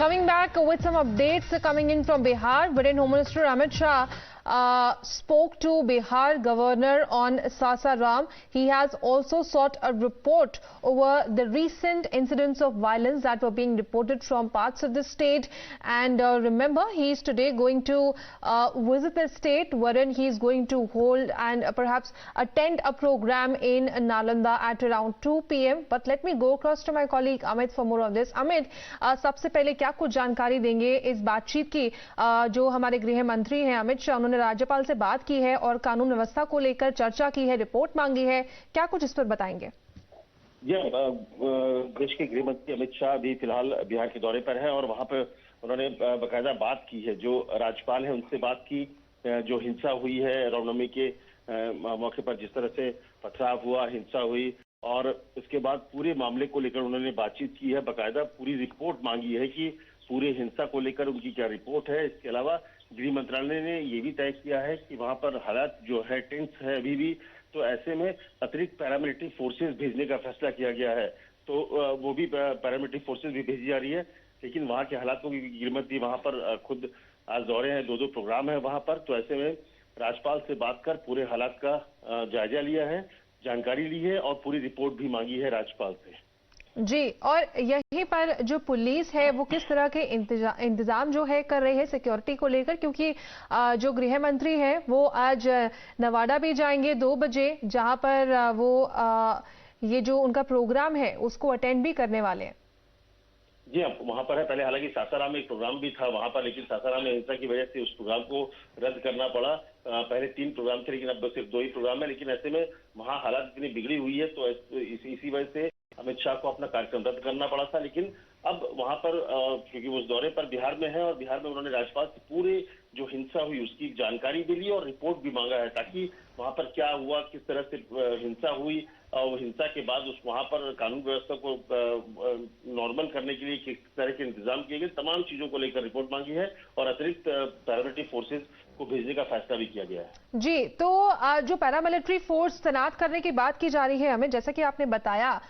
Coming back with some updates coming in from Bihar, wherein Home Minister Amit Shah spoke to Bihar Governor on Sasaram. He has also sought a report over the recent incidents of violence that were being reported from parts of the state. And remember, he is today going to visit the state, wherein he is going to hold and perhaps attend a program in Nalanda at around 2 p.m. But let me go across to my colleague Amit for more on this. Amit, सबसे पहले क्या कुछ जानकारी देंगे इस बातचीत की जो हमारे गृह मंत्री हैं अमित शाह, उन्होंने राज्यपाल से बात की है और कानून व्यवस्था को लेकर चर्चा की है, रिपोर्ट मांगी है, क्या कुछ इस पर बताएंगे? देश के गृह मंत्री अमित शाह भी फिलहाल बिहार के दौरे पर है और वहां पर उन्होंने बाकायदा बात की है, जो राज्यपाल है उनसे बात की। जो हिंसा हुई है रामनवमी के मौके पर, जिस तरह से पथराव हुआ, हिंसा हुई, और इसके बाद पूरे मामले को लेकर उन्होंने बातचीत की है, बाकायदा पूरी रिपोर्ट मांगी है कि पूरे हिंसा को लेकर उनकी क्या रिपोर्ट है। इसके अलावा गृह मंत्रालय ने ये भी तय किया है कि वहां पर हालात जो है टेंस है अभी भी, तो ऐसे में अतिरिक्त पैरामिलिट्री फोर्सेस भेजने का फैसला किया गया है। तो वो भी पैरामिलिट्री फोर्सेस भी भेजी जा रही है, लेकिन वहां के हालात को गृह मंत्री वहां पर खुद आज दौरे हैं, दो प्रोग्राम है वहां पर। तो ऐसे में राज्यपाल से बात कर पूरे हालात का जायजा लिया है, जानकारी ली है और पूरी रिपोर्ट भी मांगी है राज्यपाल से। जी, और यहीं पर जो पुलिस है वो किस तरह के इंतजाम जो है कर रही है सिक्योरिटी को लेकर, क्योंकि जो गृह मंत्री है वो आज नवादा भी जाएंगे 2 बजे, जहां पर वो ये जो उनका प्रोग्राम है उसको अटेंड भी करने वाले हैं। जी हाँ, वहां पर है। पहले हालांकि सासाराम में एक प्रोग्राम भी था वहां पर, लेकिन सासाराम में हिंसा की वजह से उस प्रोग्राम को रद्द करना पड़ा। पहले 3 प्रोग्राम थे, लेकिन अब सिर्फ 2 ही प्रोग्राम है। लेकिन ऐसे में वहां हालात इतनी बिगड़ी हुई है, तो इसी वजह से अमित शाह को अपना कार्यक्रम रद्द करना पड़ा था। लेकिन अब वहां पर क्योंकि वो उस दौरे पर बिहार में है और बिहार में उन्होंने राज्यपाल से पूरे जो हिंसा हुई उसकी जानकारी भी ली और रिपोर्ट भी मांगा है, ताकि वहां पर क्या हुआ, किस तरह से हिंसा हुई और हिंसा के बाद उस वहां पर कानून व्यवस्था को नॉर्मल करने के लिए किस तरह के इंतजाम किए गए, तमाम चीजों को लेकर रिपोर्ट मांगी है और अतिरिक्त पैरामिलिट्री फोर्सेस को भेजने का फैसला भी किया गया है। जी, तो जो पैरामिलिट्री फोर्स तैनात करने की बात की जा रही है हमें, जैसा कि आपने बताया,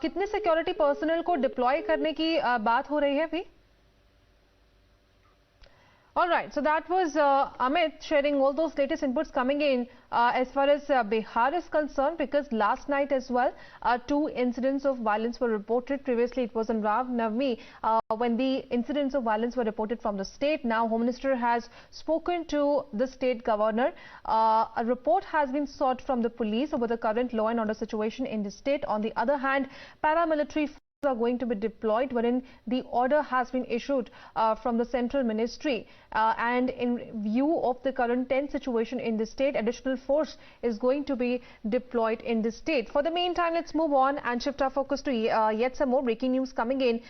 कितने सिक्योरिटी पर्सनल को डिप्लॉय करने की बात हो रही है अभी? All right, so that was Amit sharing all those latest inputs coming in as far as Bihar is concerned, because last night as well 2 incidents of violence were reported. Previously it was on Ram Navami when the incidents of violence were reported from the state. Now Home Minister has spoken to the state governor. A report has been sought from the police over the current law and order situation in the state. On the other hand, paramilitary are going to be deployed, wherein the order has been issued from the central ministry, and in view of the current tense situation in the state, additional force is going to be deployed in the state. For the meantime, let's move on and shift our focus to yet some more breaking news coming in.